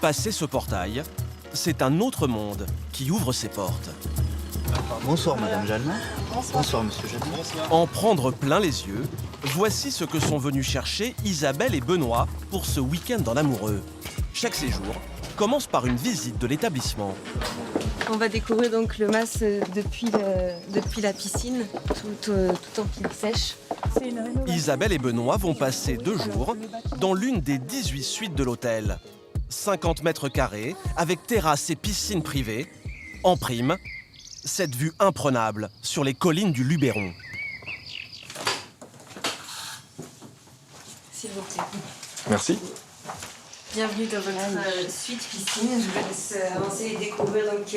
Passer ce portail, c'est un autre monde qui ouvre ses portes. Bonsoir Madame Jalmin. Bonsoir Monsieur Jalmin. En prendre plein les yeux, voici ce que sont venus chercher Isabelle et Benoît pour ce week-end en amoureux. Chaque séjour commence par une visite de l'établissement. On va découvrir donc le mas depuis la piscine, tout en pile sèche. Isabelle et Benoît vont passer 2 jours dans l'une des 18 suites de l'hôtel. 50 mètres carrés, avec terrasse et piscine privée. En prime, cette vue imprenable sur les collines du Luberon. S'il vous plaît. Merci. Bienvenue dans votre suite piscine. Je vous laisse avancer et découvrir donc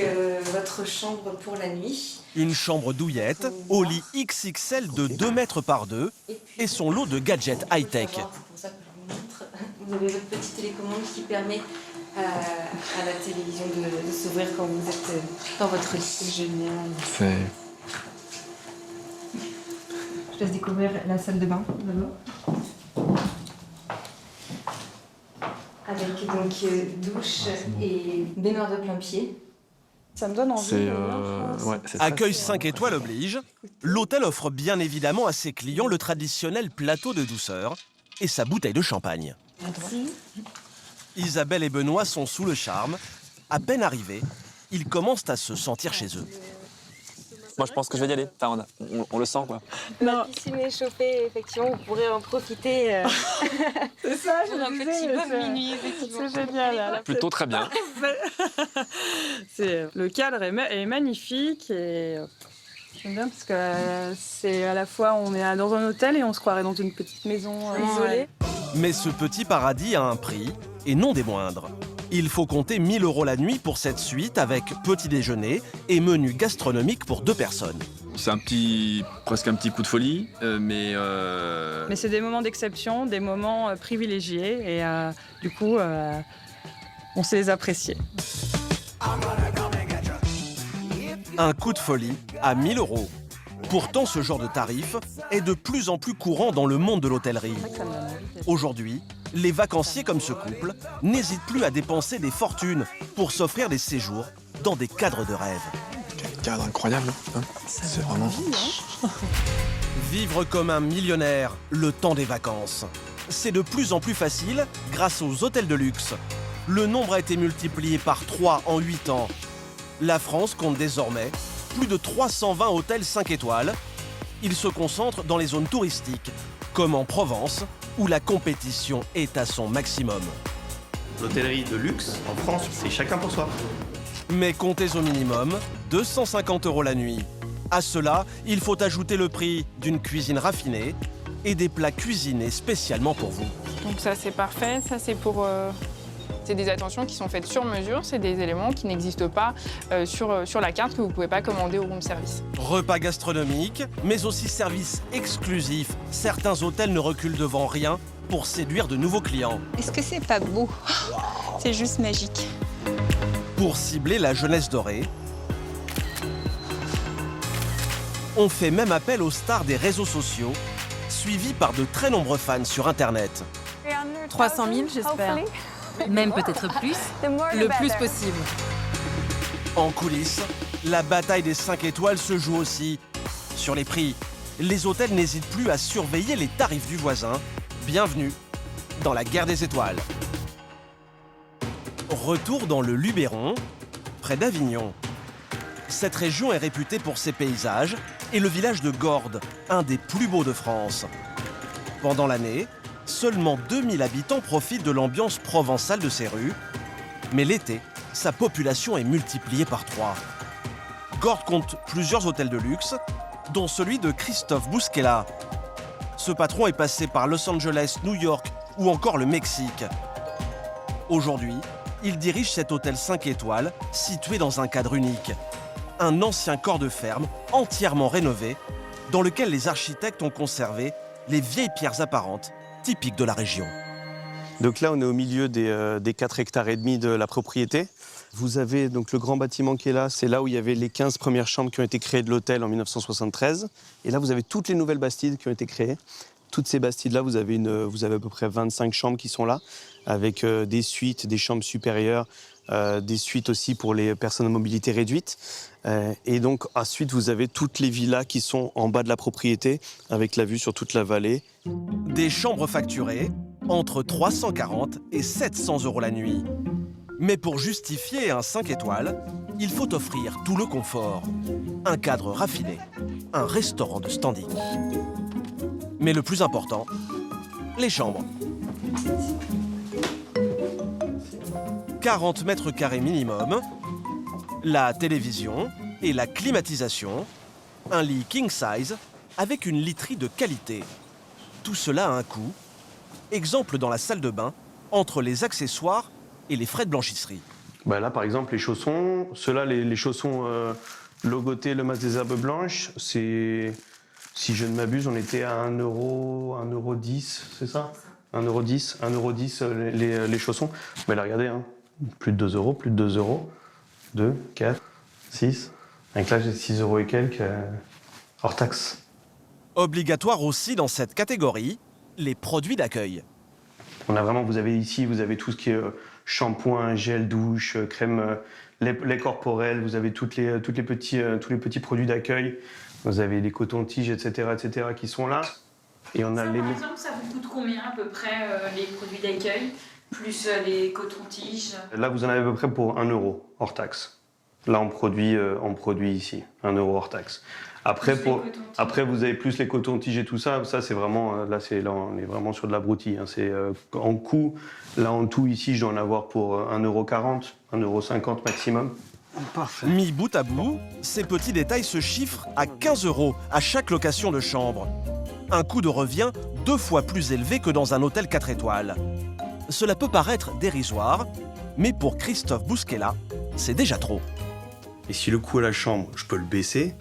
votre chambre pour la nuit. Une chambre douillette, au lit XXL de 2 mètres par 2 et son lot de gadgets high-tech. C'est pour ça que je vous montre. Vous avez votre petite télécommande qui permet à la télévision de s'ouvrir quand vous êtes dans votre lit. C'est génial. Je laisse découvrir la salle de bain d'abord. Avec donc douche et baignoire de plein pied. Ça me donne envie. C'est Accueil 5 étoiles oblige, l'hôtel offre bien évidemment à ses clients le traditionnel plateau de douceur et sa bouteille de champagne. Merci. Isabelle et Benoît sont sous le charme. À peine arrivés, ils commencent à se sentir chez eux. Moi, je pense que je vais y aller. Enfin, on le sent, quoi. La piscine est chauffée, effectivement, vous pourrez en profiter. C'est ça, je un me petit disais, peu minuit, effectivement. C'est génial. Là. Plutôt très bien. Le cadre est magnifique et j'aime bien parce que c'est à la fois on est dans un hôtel et on se croirait dans une petite maison isolée. Mais ce petit paradis a un prix, et non des moindres. Il faut compter 1 000 € la nuit pour cette suite avec petit déjeuner et menu gastronomique pour 2 personnes. C'est presque un petit coup de folie, mais... Mais c'est des moments d'exception, des moments privilégiés et du coup on sait les apprécier. Un coup de folie à 1 000 €. Pourtant, ce genre de tarif est de plus en plus courant dans le monde de l'hôtellerie. Aujourd'hui, les vacanciers comme ce couple n'hésitent plus à dépenser des fortunes pour s'offrir des séjours dans des cadres de rêve. Quel cadre incroyable, hein. C'est vraiment... Vivre comme un millionnaire le temps des vacances. C'est de plus en plus facile grâce aux hôtels de luxe. Le nombre a été multiplié par 3 en 8 ans. La France compte désormais plus de 320 hôtels 5 étoiles. Ils se concentrent dans les zones touristiques, comme en Provence, où la compétition est à son maximum. L'hôtellerie de luxe, en France, c'est chacun pour soi. Mais comptez au minimum 250 € la nuit. À cela, il faut ajouter le prix d'une cuisine raffinée et des plats cuisinés spécialement pour vous. Donc ça, c'est parfait. Ça, c'est pour... C'est des attentions qui sont faites sur mesure. C'est des éléments qui n'existent pas sur la carte, que vous ne pouvez pas commander au room service. Repas gastronomiques, mais aussi services exclusifs. Certains hôtels ne reculent devant rien pour séduire de nouveaux clients. Est-ce que c'est pas beau? C'est juste magique. Pour cibler la jeunesse dorée, on fait même appel aux stars des réseaux sociaux, suivis par de très nombreux fans sur Internet. 300 000, j'espère. Même peut-être plus, le plus possible. En coulisses, la bataille des 5 étoiles se joue aussi. Sur les prix, les hôtels n'hésitent plus à surveiller les tarifs du voisin. Bienvenue dans la guerre des étoiles. Retour dans le Luberon, près d'Avignon. Cette région est réputée pour ses paysages et le village de Gordes, un des plus beaux de France. Pendant l'année, seulement 2000 habitants profitent de l'ambiance provençale de ces rues. Mais l'été, sa population est multipliée par 3. Gordes compte plusieurs hôtels de luxe, dont celui de Christophe Bousquela. Ce patron est passé par Los Angeles, New York ou encore le Mexique. Aujourd'hui, il dirige cet hôtel 5 étoiles situé dans un cadre unique. Un ancien corps de ferme entièrement rénové, dans lequel les architectes ont conservé les vieilles pierres apparentes typiques de la région. Donc là, on est au milieu des 4 hectares et demi de la propriété. Vous avez donc le grand bâtiment qui est là, c'est là où il y avait les 15 premières chambres qui ont été créées de l'hôtel en 1973. Et là, vous avez toutes les nouvelles bastides qui ont été créées. toutes ces bastides-là, vous avez à peu près 25 chambres qui sont là, avec des suites, des chambres supérieures, des suites aussi pour les personnes à mobilité réduite. Et donc, ensuite, vous avez toutes les villas qui sont en bas de la propriété, avec la vue sur toute la vallée. Des chambres facturées entre 340 et 700 € la nuit. Mais pour justifier un 5 étoiles, il faut offrir tout le confort. Un cadre raffiné, un restaurant de standing. Mais le plus important, les chambres. 40 mètres carrés minimum, la télévision et la climatisation, un lit king size avec une literie de qualité. Tout cela a un coût. Exemple dans la salle de bain, entre les accessoires et les frais de blanchisserie. Bah là, par exemple, les chaussons, ceux-là, les chaussons logotés Le Mas des Herbes Blanches, c'est, si je ne m'abuse, on était à 1 €, 1,10 €, c'est ça 1,10 €, les chaussons. Mais là, regardez, hein, plus de 2 €, plus de 2 €. 2, 4, 6. Donc là, j'ai 6 € et quelques, hors taxe. Obligatoire aussi dans cette catégorie, les produits d'accueil. On a vraiment, vous avez tout ce qui est shampoing, gel douche, crème, lait corporel, vous avez tous les petits produits d'accueil. Vous avez les cotons-tiges, etc., qui sont là. Et on a ça, par exemple, ça vous coûte combien à peu près les produits d'accueil, plus les cotons-tiges? Là, vous en avez à peu près pour 1 € hors taxe. Là, on produit ici, 1 € hors taxe. Après, vous avez plus les cotons-tiges et tout ça. Ça, c'est vraiment, là, on est vraiment sur de la broutille. Hein. C'est en coût, là, en tout, ici, je dois en avoir pour 1,40 €, 1,50 € maximum. Parfait. Mis bout à bout, ces petits détails se chiffrent à 15 € à chaque location de chambre. Un coût de revient 2 fois plus élevé que dans un hôtel 4 étoiles. Cela peut paraître dérisoire, mais pour Christophe Bousquela, c'est déjà trop. Et si le coût à la chambre, je peux le baisser,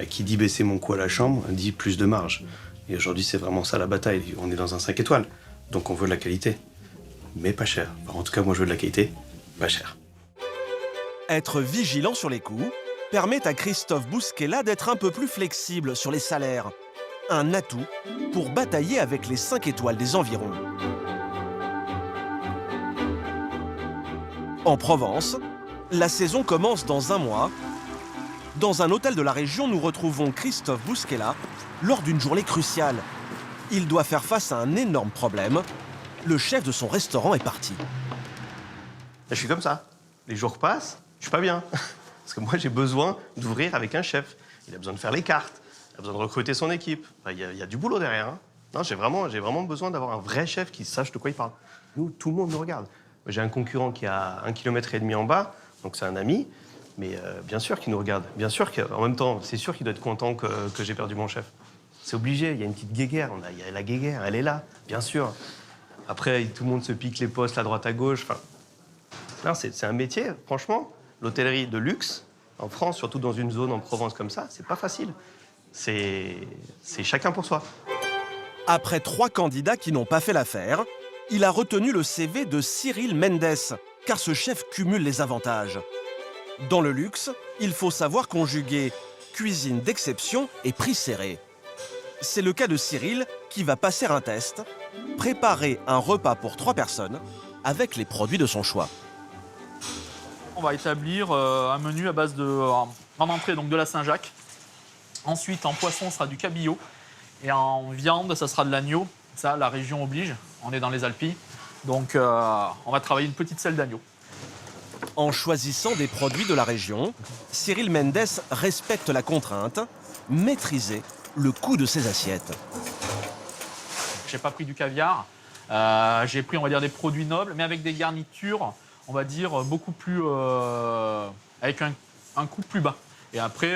qui dit baisser mon coût à la chambre, dit plus de marge. Et aujourd'hui, c'est vraiment ça la bataille. On est dans un 5 étoiles, donc on veut de la qualité, mais pas cher. Enfin, en tout cas, moi, je veux de la qualité, pas cher. Être vigilant sur les coûts permet à Christophe Bousquela d'être un peu plus flexible sur les salaires. Un atout pour batailler avec les 5 étoiles des environs. En Provence, la saison commence dans 1 mois. Dans un hôtel de la région, nous retrouvons Christophe Bousquela lors d'une journée cruciale. Il doit faire face à un énorme problème. Le chef de son restaurant est parti. Je suis comme ça. Les jours passent, je suis pas bien. Parce que moi, j'ai besoin d'ouvrir avec un chef. Il a besoin de faire les cartes, il a besoin de recruter son équipe. Il y a du boulot derrière. Hein. Non, j'ai vraiment besoin d'avoir un vrai chef qui sache de quoi il parle. Nous, tout le monde nous regarde. J'ai un concurrent qui a 1,5 km en bas, donc c'est un ami. Mais bien sûr qu'il nous regarde. Bien sûr qu'en même temps, c'est sûr qu'il doit être content que j'ai perdu mon chef. C'est obligé, il y a une petite guéguerre. Il y a la guéguerre, elle est là, bien sûr. Après, tout le monde se pique les postes à droite à gauche. Enfin, non, c'est un métier, franchement. L'hôtellerie de luxe, en France, surtout dans une zone en Provence comme ça, c'est pas facile. C'est chacun pour soi. Après 3 candidats qui n'ont pas fait l'affaire, il a retenu le CV de Cyril Mendes, car ce chef cumule les avantages. Dans le luxe, il faut savoir conjuguer cuisine d'exception et prix serré. C'est le cas de Cyril qui va passer un test, préparer un repas pour 3 personnes avec les produits de son choix. On va établir un menu à base en entrée donc de la Saint-Jacques. Ensuite, en poisson, ce sera du cabillaud. Et en viande, ça sera de l'agneau. Ça, la région oblige. On est dans les Alpilles. Donc, on va travailler une petite selle d'agneau. En choisissant des produits de la région, Cyril Mendes respecte la contrainte, maîtriser le coût de ses assiettes. J'ai pas pris du caviar. J'ai pris, on va dire, des produits nobles, mais avec des garnitures, on va dire, beaucoup plus... avec un coût plus bas. Et après,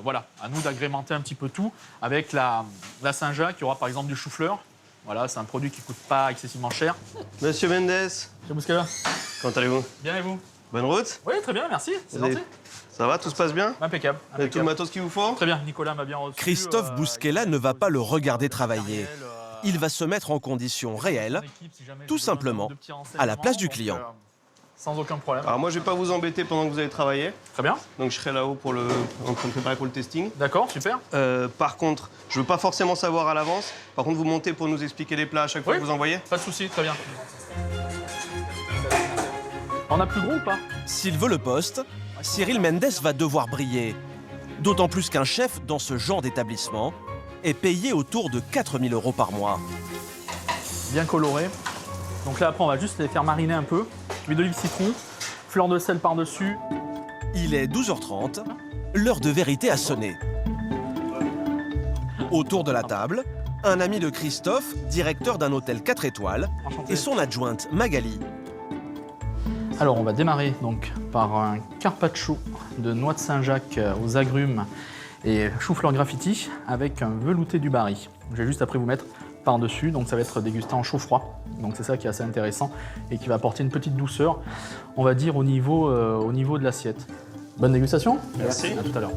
voilà, à nous d'agrémenter un petit peu tout avec la Saint-Jacques. Il y aura par exemple du chou-fleur. Voilà, c'est un produit qui ne coûte pas excessivement cher. Monsieur Mendes. Monsieur Bousquela. Comment allez-vous? Bien et vous? Bonne route? Oui, très bien, merci. C'est gentil. Ça va, tout se passe bien? Impeccable. Vous avez tout le matos qu'il vous faut? Très bien, Nicolas m'a bien reçu. Christophe Bousquela ne va pas le regarder travailler. Il va se mettre en conditions réelles, tout simplement, à la place du client. Sans aucun problème. Alors moi, je vais pas vous embêter pendant que vous allez travailler. Très bien. Donc je serai là-haut en train de préparer pour le testing. D'accord, super. Par contre, je veux pas forcément savoir à l'avance. Par contre, vous montez pour nous expliquer les plats à chaque fois Oui. que vous envoyez. Pas de souci, très bien. On a plus gros ou pas? S'il veut le poste, Cyril Mendes va devoir briller. D'autant plus qu'un chef dans ce genre d'établissement est payé autour de 4 000 € par mois. Bien coloré. Donc là, après, on va juste les faire mariner un peu. Huile d'olive citron, fleur de sel par-dessus. Il est 12h30, l'heure de vérité a sonné. Autour de la table, un ami de Christophe, directeur d'un hôtel 4 étoiles, Enchanté. et son adjointe Magali. Alors, on va démarrer donc par un carpaccio de noix de Saint-Jacques aux agrumes et chou-fleur graffiti avec un velouté du Barry. Je vais juste après vous mettre par-dessus, donc ça va être dégusté en chaud-froid. Donc c'est ça qui est assez intéressant et qui va apporter une petite douceur, on va dire, au niveau de l'assiette. Bonne dégustation. Merci. À tout à l'heure.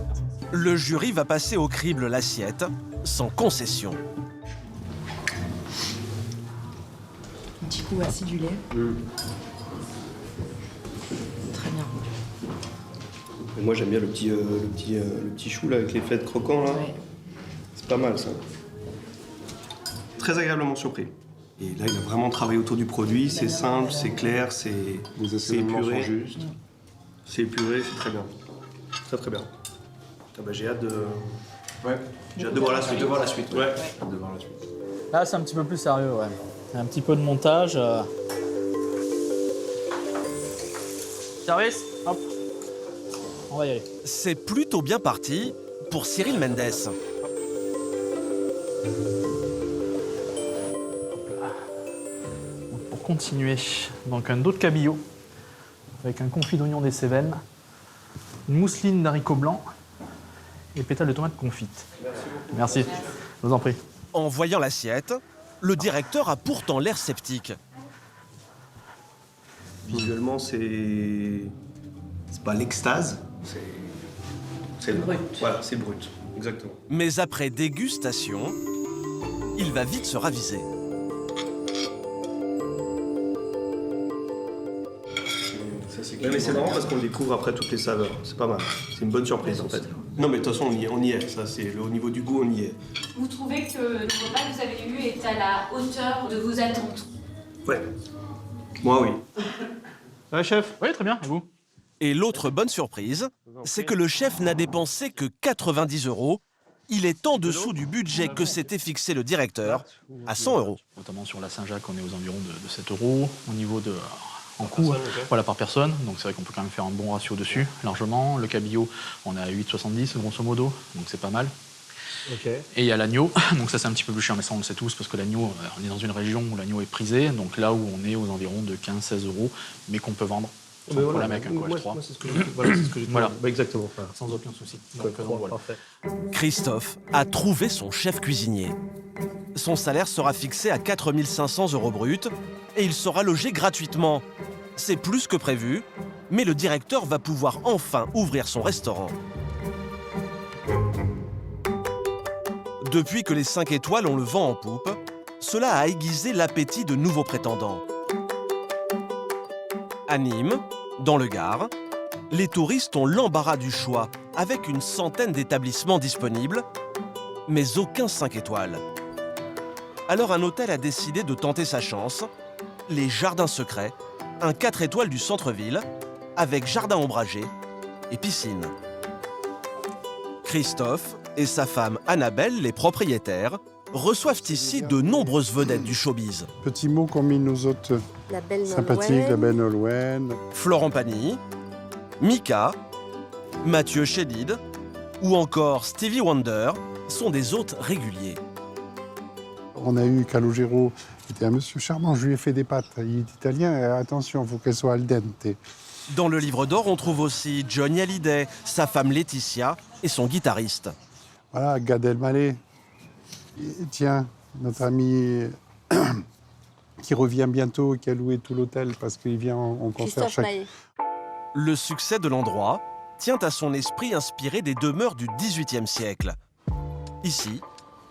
Le jury va passer au crible l'assiette, sans concession. Un petit coup acidulé. Très bien. Et moi, j'aime bien le petit chou là, avec les fêtes croquants. Là. Ouais. C'est pas mal, ça. Très agréablement surpris. Et là, il a vraiment travaillé autour du produit. C'est simple, c'est clair, c'est épuré. Juste. C'est épuré, c'est très bien. Très très bien. J'ai hâte de... Ouais. J'ai hâte de voir la suite. Ouais. Là, c'est un petit peu plus sérieux, ouais. Un petit peu de montage. Service, hop. On va y aller. C'est plutôt bien parti pour Cyril Mendes. Pour continuer, donc un dos de cabillaud avec un confit d'oignon des Cévennes, une mousseline d'haricots blancs et pétales de tomates confites. Merci. Je vous en prie. En voyant l'assiette, le directeur a pourtant l'air sceptique. Visuellement, c'est pas l'extase, c'est brut. Voilà, c'est brut, exactement. Mais après dégustation, il va vite se raviser. Ouais, mais c'est marrant parce qu'on découvre après toutes les saveurs. C'est pas mal. C'est une bonne surprise en fait. Non, mais de toute façon, on y est. Ça, c'est au niveau du goût, on y est. Vous trouvez que le repas que vous avez eu est à la hauteur de vos attentes? Ouais. Moi, oui. Ouais, chef. Oui, très bien. Et vous? Et l'autre bonne surprise, c'est que le chef n'a dépensé que 90 €. Il est en dessous du budget que s'était fixé le directeur, à 100 €. Notamment sur la Saint-Jacques, on est aux environs de 7 €. Au niveau de... En coût, voilà, par personne. Donc c'est vrai qu'on peut quand même faire un bon ratio dessus, largement. Le cabillaud, on est à 8,70 grosso modo, donc c'est pas mal. Okay. Et il y a l'agneau, donc ça c'est un petit peu plus cher, mais ça on le sait tous, parce que l'agneau, on est dans une région où l'agneau est prisé, donc là où on est aux environs de 15-16 €, mais qu'on peut vendre sans problème avec un cholestérol. Moi, c'est ce que j'ai Voilà. Bah, exactement. Sans aucun souci. Donc, voilà. Parfait. Christophe a trouvé son chef cuisinier. Son salaire sera fixé à 4 500 € bruts et il sera logé gratuitement. C'est plus que prévu, mais le directeur va pouvoir enfin ouvrir son restaurant. Depuis que les 5 étoiles ont le vent en poupe, cela a aiguisé l'appétit de nouveaux prétendants. À Nîmes, dans le Gard, les touristes ont l'embarras du choix avec une centaine d'établissements disponibles, mais aucun 5 étoiles. Alors un hôtel a décidé de tenter sa chance, les Jardins Secrets, un 4 étoiles du centre-ville, avec jardin ombragé et piscine. Christophe et sa femme Annabelle, les propriétaires, reçoivent ici de nombreuses vedettes du showbiz. Petit mot qu'ont mis nos hôtes La belle sympathiques, la belle Nolwenn. Florent Pagny, Mika, Mathieu Chédid ou encore Stevie Wonder sont des hôtes réguliers. On a eu Calogero, qui était un monsieur charmant, je lui ai fait des pâtes. Il est italien, et attention, il faut qu'elles soient al dente. Dans le livre d'or, on trouve aussi Johnny Hallyday, sa femme Laetitia et son guitariste. Voilà, Gad Elmaleh. Et tiens, notre ami qui revient bientôt, qui a loué tout l'hôtel parce qu'il vient en concert chaque... Le succès de l'endroit tient à son esprit inspiré des demeures du XVIIIe siècle. Ici,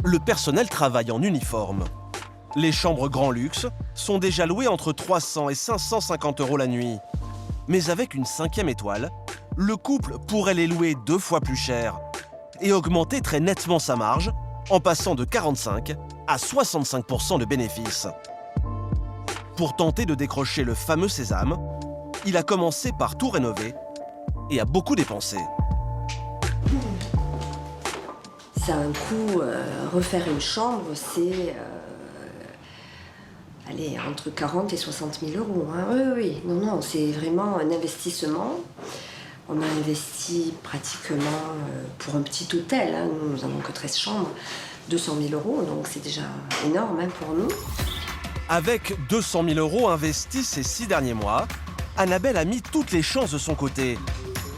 le personnel travaille en uniforme. Les chambres grand luxe sont déjà louées entre 300 et 550 € la nuit. Mais avec une 5e étoile, le couple pourrait les louer 2 fois plus cher et augmenter très nettement sa marge en passant de 45 à 65% de bénéfices. Pour tenter de décrocher le fameux sésame, il a commencé par tout rénover et a beaucoup dépensé. C'est un coût, refaire une chambre, c'est allez, entre 40 et 60 000 euros. Hein. Oui, non, c'est vraiment un investissement. On a investi pratiquement pour un petit hôtel, hein. Nous n'avons que 13 chambres, 200 000 euros, donc c'est déjà énorme hein, pour nous. Avec 200 000 euros investis ces 6 derniers mois, Annabelle a mis toutes les chances de son côté.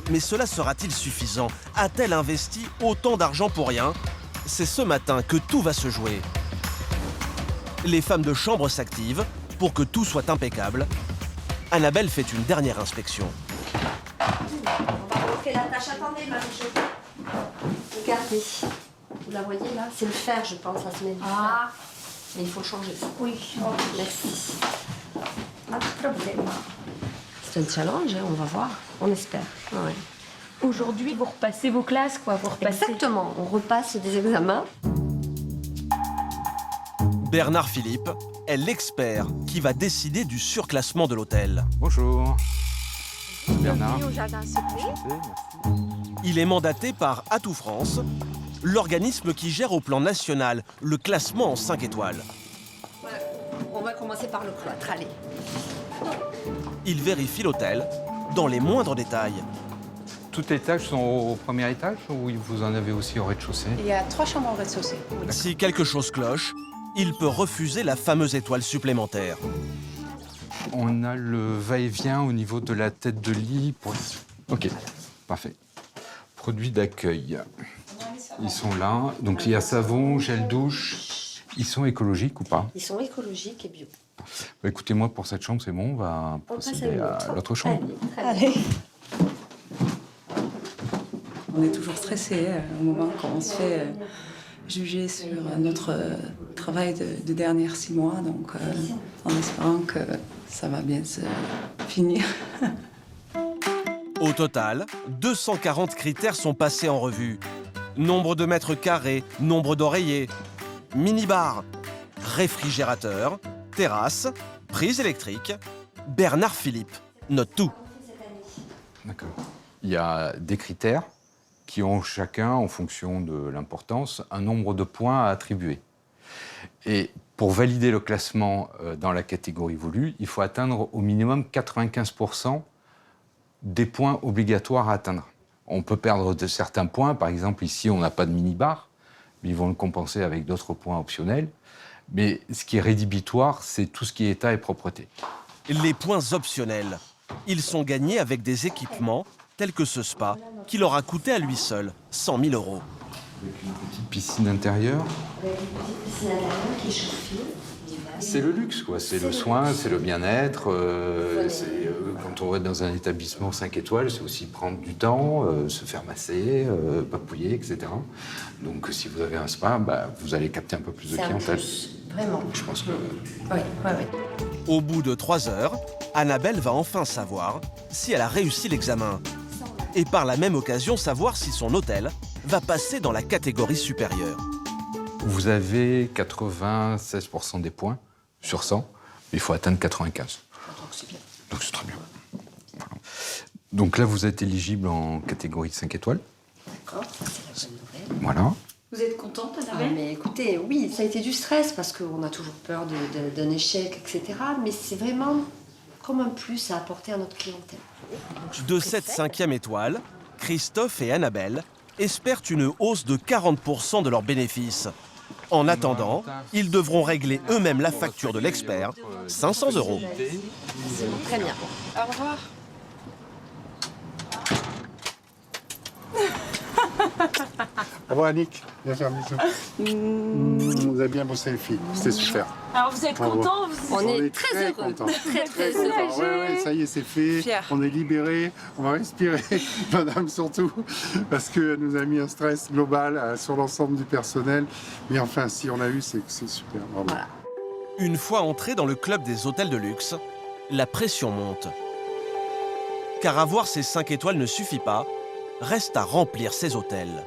Mais cela sera-t-il suffisant? A-t-elle investi autant d'argent pour rien? C'est ce matin que tout va se jouer. Les femmes de chambre s'activent pour que tout soit impeccable. Annabelle fait une dernière inspection. On va montrer la tâche. Attendez, Marie-Jo. Regardez. Vous la voyez là? C'est le fer, je pense, ça se met du fer. Mais il faut changer ça. Oui, merci. Pas de problème. C'est un challenge, hein, on va voir. On espère. Ouais. Aujourd'hui, vous repassez vos classes, quoi. Vous repassez... Exactement, on repasse des examens. Bernard Philippe est l'expert qui va décider du surclassement de l'hôtel. Bonjour. Bernard. Il est mandaté par Atout France, l'organisme qui gère au plan national le classement en 5 étoiles. On va commencer par le cloître, allez. Il vérifie l'hôtel dans les moindres détails. Toutes les tâches sont au premier étage ou vous en avez aussi au rez-de-chaussée? Il y a 3 chambres au rez-de-chaussée. Si quelque chose cloche, il peut refuser la fameuse étoile supplémentaire. On a le va-et-vient au niveau de la tête de lit. Ok, parfait. Produits d'accueil. Ils sont là. Donc il y a savon, gel douche. Ils sont écologiques ou pas? Ils sont écologiques et bio. Bah, écoutez, moi, pour cette chambre, c'est bon. On va procéder à l'autre chambre. Allez. On est toujours stressé au moment quand on se fait juger sur notre travail de dernières 6 mois, donc en espérant que ça va bien se finir. Au total, 240 critères sont passés en revue. Nombre de mètres carrés, nombre d'oreillers, minibar, réfrigérateur, terrasse, prise électrique. Bernard Philippe note tout. D'accord. Il y a des critères qui ont chacun, en fonction de l'importance, un nombre de points à attribuer. Et pour valider le classement dans la catégorie voulue, il faut atteindre au minimum 95% des points obligatoires à atteindre. On peut perdre de certains points, par exemple ici on n'a pas de mini-bar, mais ils vont le compenser avec d'autres points optionnels. Mais ce qui est rédhibitoire, c'est tout ce qui est état et propreté. Les points optionnels, ils sont gagnés avec des équipements tels que ce spa, qui leur a coûté à lui seul 100 000 euros. Avec une petite piscine intérieure. Avec une petite piscine intérieure qui est chauffée. C'est le luxe, quoi. C'est le soin, c'est le bien-être. Quand on va dans un établissement 5 étoiles, c'est aussi prendre du temps, se faire masser, papouiller, etc. Donc si vous avez un spa, vous allez capter un peu plus de clientèle. Vraiment. Je pense que... Oui. Au bout de 3 heures, Annabelle va enfin savoir si elle a réussi l'examen. Et par la même occasion, savoir si son hôtel va passer dans la catégorie supérieure. Vous avez 96% des points sur 100, mais il faut atteindre 95. Donc c'est très bien. Voilà. Donc là, vous êtes éligible en catégorie 5 étoiles. D'accord, c'est la bonne nouvelle. Voilà. Vous êtes contente, Annabelle? Mais écoutez, oui, ça a été du stress parce qu'on a toujours peur d'un échec, etc. Mais c'est vraiment comme un plus à apporter à notre clientèle. De cette 5e étoile, Christophe et Annabelle espèrent une hausse de 40% de leurs bénéfices. En attendant, ils devront régler eux-mêmes la facture de l'expert, 500 euros. Très bien. Au revoir. Au revoir, Annick. Bien faire un bisou. Vous avez bien bossé, les filles. C'était super. Alors vous êtes Bravo. contents? On est très heureux. Contents. Très heureux. Ouais, ça y est, c'est fait. Fier. On est libérés. On va respirer. Madame surtout, parce qu'elle nous a mis un stress global sur l'ensemble du personnel. Mais enfin, si on a eu, c'est super. Bravo. Voilà. Une fois entrés dans le club des hôtels de luxe, la pression monte. Car avoir ces 5 étoiles ne suffit pas, reste à remplir ces hôtels.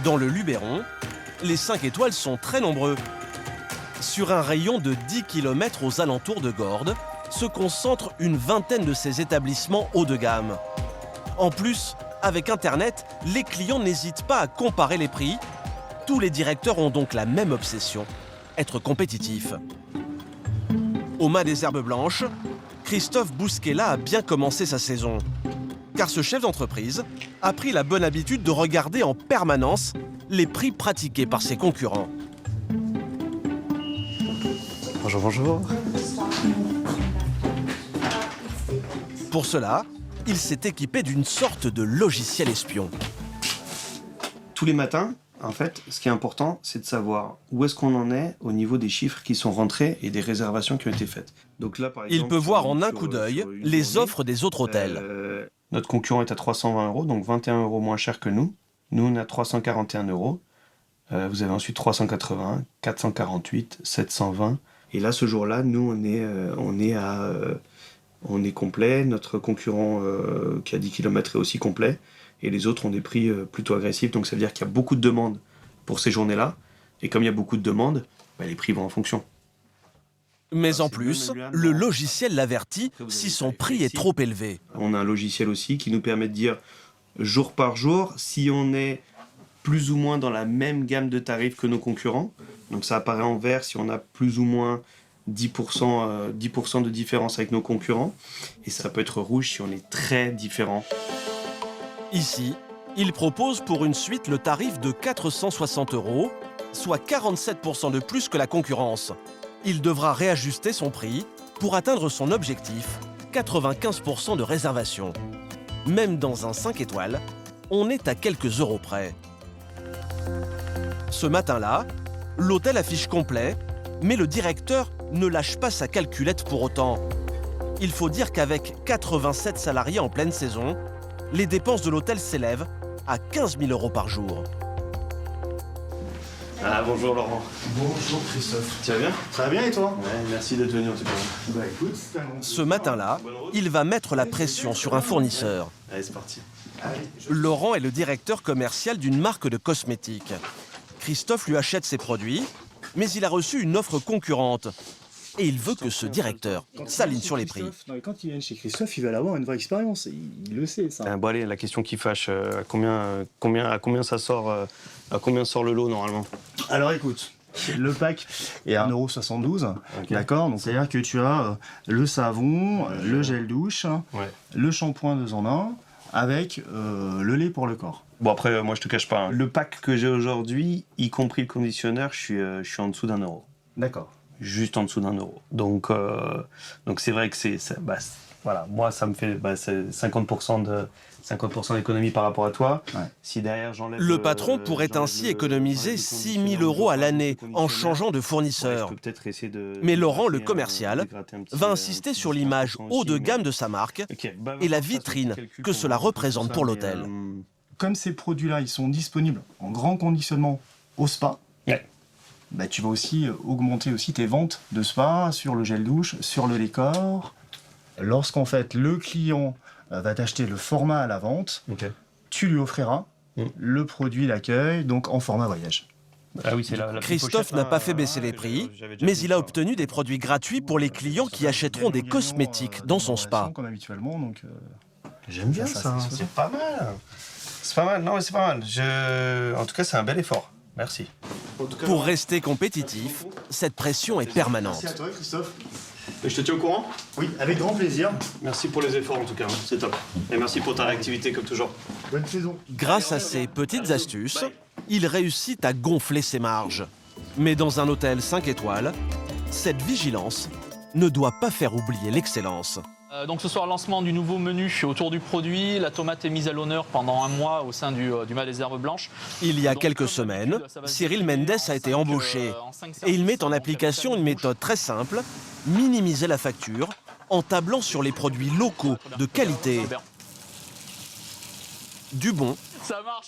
Dans le Luberon, les 5 étoiles sont très nombreux. Sur un rayon de 10 km aux alentours de Gordes, se concentrent une vingtaine de ces établissements haut de gamme. En plus, avec Internet, les clients n'hésitent pas à comparer les prix. Tous les directeurs ont donc la même obsession, être compétitifs. Au Mas des Herbes Blanches, Christophe Bousquela a bien commencé sa saison. Car ce chef d'entreprise a pris la bonne habitude de regarder en permanence les prix pratiqués par ses concurrents. Bonjour, bonjour. Pour cela, il s'est équipé d'une sorte de logiciel espion. Tous les matins, en fait, ce qui est important, c'est de savoir où est-ce qu'on en est au niveau des chiffres qui sont rentrés et des réservations qui ont été faites. Donc là, par exemple, il peut voir en un coup d'œil les offres des autres hôtels. Notre concurrent est à 320 €, donc 21 € moins cher que nous. Nous, on est à 341 €. Vous avez ensuite 380, 448, 720. Et là, ce jour-là, nous, on est complet. Notre concurrent qui a 10 km est aussi complet. Et les autres ont des prix plutôt agressifs. Donc ça veut dire qu'il y a beaucoup de demandes pour ces journées-là. Et comme il y a beaucoup de demandes, les prix vont en fonction. Mais en plus, le logiciel l'avertit si son prix est trop élevé. On a un logiciel aussi qui nous permet de dire jour par jour si on est plus ou moins dans la même gamme de tarifs que nos concurrents. Donc ça apparaît en vert si on a plus ou moins 10% de différence avec nos concurrents. Et ça peut être rouge si on est très différent. Ici, il propose pour une suite le tarif de 460 €, soit 47% de plus que la concurrence. Il devra réajuster son prix pour atteindre son objectif, 95% de réservation. Même dans un 5 étoiles, on est à quelques euros près. Ce matin-là, l'hôtel affiche complet, mais le directeur ne lâche pas sa calculette pour autant. Il faut dire qu'avec 87 salariés en pleine saison, les dépenses de l'hôtel s'élèvent à 15 000 € par jour. Ah, bonjour Laurent. Bonjour Christophe. Tu vas bien? Ça va bien et toi? Ouais, merci d'être venu en tout cas. Bah écoute, c'est un bon... Ce matin-là, il va mettre la pression sur un fournisseur. Allez, c'est parti. Laurent est le directeur commercial d'une marque de cosmétiques. Christophe lui achète ses produits, mais il a reçu une offre concurrente. Et il veut que ce directeur s'aligne sur les prix. Non, mais quand il vient chez Christophe, il va avoir une vraie expérience. Il le sait, ça. Bon allez, la question qui fâche, à combien ça sort, à combien sort le lot normalement? Alors écoute, le pack est à 1,72 €, d'accord? Donc c'est-à-dire que tu as le savon, le gel douche, le shampoing 2 en 1, avec le lait pour le corps. Bon après, moi je te cache pas, hein. Le pack que j'ai aujourd'hui, y compris le conditionneur, je suis en dessous d'1 €. D'accord. Juste en dessous d'1 €. Donc c'est vrai que voilà, moi ça me fait 50% d'économie par rapport à toi. Ouais. Si derrière j'enlève... Le patron pourrait ainsi économiser 6 000 € à l'année en changeant de fournisseur. Mais Laurent, le commercial, va insister sur l'image haut de gamme de sa marque et la vitrine que cela représente pour l'hôtel. Comme ces produits-là, ils sont disponibles en grand conditionnement au spa, tu vas aussi augmenter aussi tes ventes de spa sur le gel douche, sur le lait corps. Lorsqu'en fait le client va t'acheter le format à la vente, tu lui offriras le produit d'accueil, donc en format voyage. Ah oui, c'est la Christophe n'a pas fait baisser les prix, mais il a obtenu des produits gratuits pour les clients qui achèteront des cosmétiques dans son spa. Comme habituellement, donc j'aime bien ça, c'est pas mal. C'est pas mal, non mais c'est pas mal. En tout cas, c'est un bel effort. Merci. Pour rester compétitif, cette pression est permanente. Merci à toi, Christophe. Et je te tiens au courant? Oui, avec grand plaisir. Merci pour les efforts en tout cas, c'est top. Et merci pour ta réactivité comme toujours. Bonne saison. Grâce à ces petites astuces, il réussit à gonfler ses marges. Mais dans un hôtel 5 étoiles, cette vigilance ne doit pas faire oublier l'excellence. Donc ce soir, lancement du nouveau menu autour du produit. La tomate est mise à l'honneur pendant un mois au sein du Mas des Herbes Blanches. Il y a quelques semaines, Cyril Mendes a été embauché et il met en application une méthode très simple, minimiser la facture en tablant sur les produits locaux de qualité. Du bon,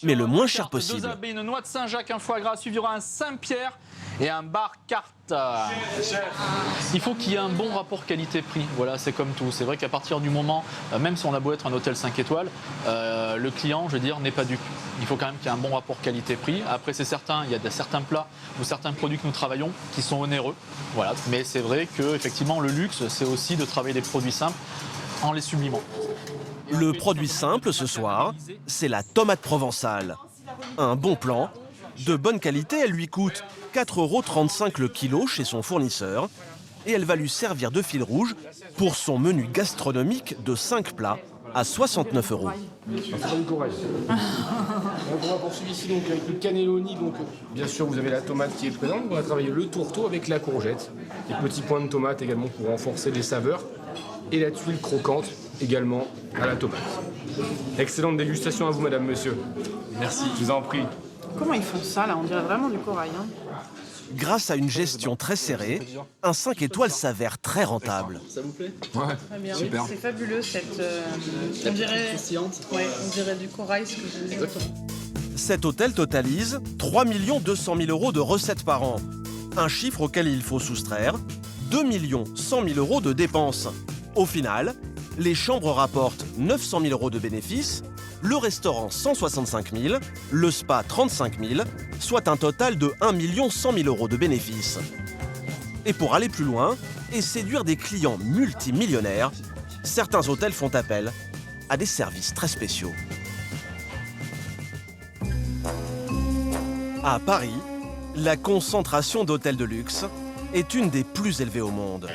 mais le moins cher possible. 2 abeilles, une noix de Saint-Jacques, un foie gras, suivra un Saint-Pierre Et un bar carte. Il faut qu'il y ait un bon rapport qualité-prix. Voilà, c'est comme tout. C'est vrai qu'à partir du moment, même si on a beau être un hôtel 5 étoiles, le client, je veux dire, n'est pas dupe. Il faut quand même qu'il y ait un bon rapport qualité-prix. Après, c'est certain, il y a certains plats ou certains produits que nous travaillons qui sont onéreux. Voilà. Mais c'est vrai que effectivement, le luxe, c'est aussi de travailler des produits simples en les sublimant. Le produit simple ce soir, c'est la tomate provençale. Un bon plan, de bonne qualité, elle lui coûte 4,35 € le kilo chez son fournisseur et elle va lui servir de fil rouge pour son menu gastronomique de 5 plats à 69 €. C'est pas du corail. Donc on va poursuivre ici donc, avec le cannelloni. Donc, bien sûr, vous avez la tomate qui est présente. On va travailler le tourteau avec la courgette. Des petits points de tomate également pour renforcer les saveurs. Et la tuile croquante également à la tomate. Excellente dégustation à vous, madame, monsieur. Merci. Je vous en prie. Comment ils font ça là? On dirait vraiment du corail. Hein. Grâce à une gestion très serrée, un 5 étoiles s'avère très rentable. Ça vous plaît? Ouais, Très bien. super. C'est fabuleux cette. On dirait du corail ce que vous dites. Cet hôtel totalise 3 200 000 € de recettes par an. Un chiffre auquel il faut soustraire 2 100 000 € de dépenses. Au final, les chambres rapportent 900 000 € de bénéfices, le restaurant 165 000, le spa 35 000, soit un total de 1 100 000 € de bénéfices. Et pour aller plus loin et séduire des clients multimillionnaires, certains hôtels font appel à des services très spéciaux. À Paris, la concentration d'hôtels de luxe est une des plus élevées au monde.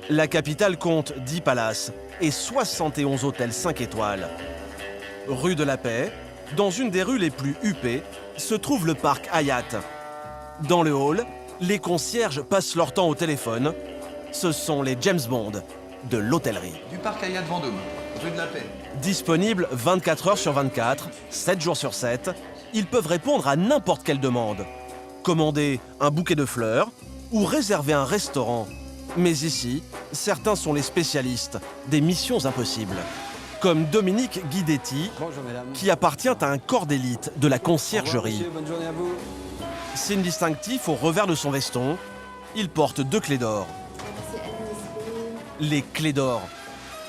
La capitale compte 10 palaces et 71 hôtels 5 étoiles. Rue de la Paix, dans une des rues les plus huppées, se trouve le parc Hyatt. Dans le hall, les concierges passent leur temps au téléphone. Ce sont les James Bond de l'hôtellerie. Du parc Hyatt Vendôme, rue de la Paix. Disponibles 24 heures sur 24, 7 jours sur 7, ils peuvent répondre à n'importe quelle demande. Commander un bouquet de fleurs ou réserver un restaurant. Mais ici, certains sont les spécialistes des missions impossibles. Comme Dominique Guidetti, qui appartient à un corps d'élite de la conciergerie. Bonne journée à vous. Signe distinctif au revers de son veston, il porte 2 clés d'or. Les clés d'or.